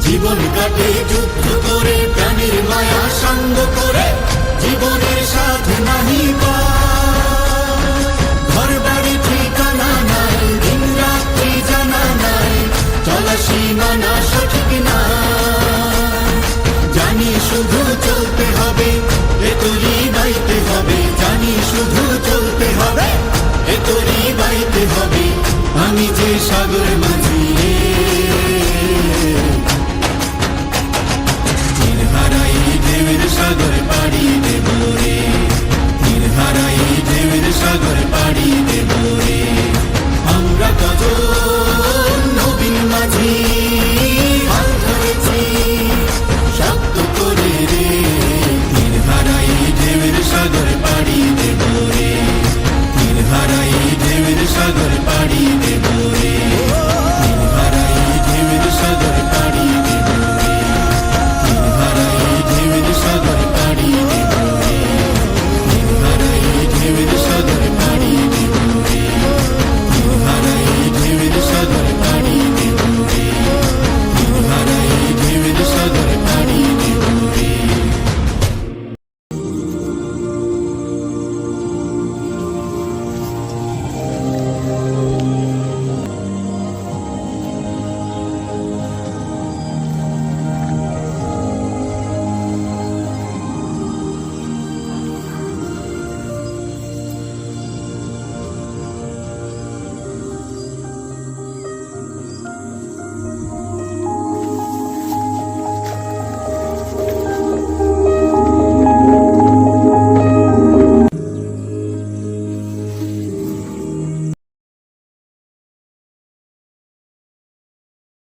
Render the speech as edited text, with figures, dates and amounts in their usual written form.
জীবন কাটে যুদ্ধ করে, প্রাণের মায়া সঙ্গ করে, জীবনের সাথে নাহি পায়। ঘর বাড়ি ঠিকানা নাই, দিন রাত্রি জানা নাই, চলা সীমানা সঠিক না। জানি শুধু চলতে হবে, এ তরি বাইতে হবে। জানি শুধু চলতে হবে, এ তরি বাইতে হবে। আমি যে সাগর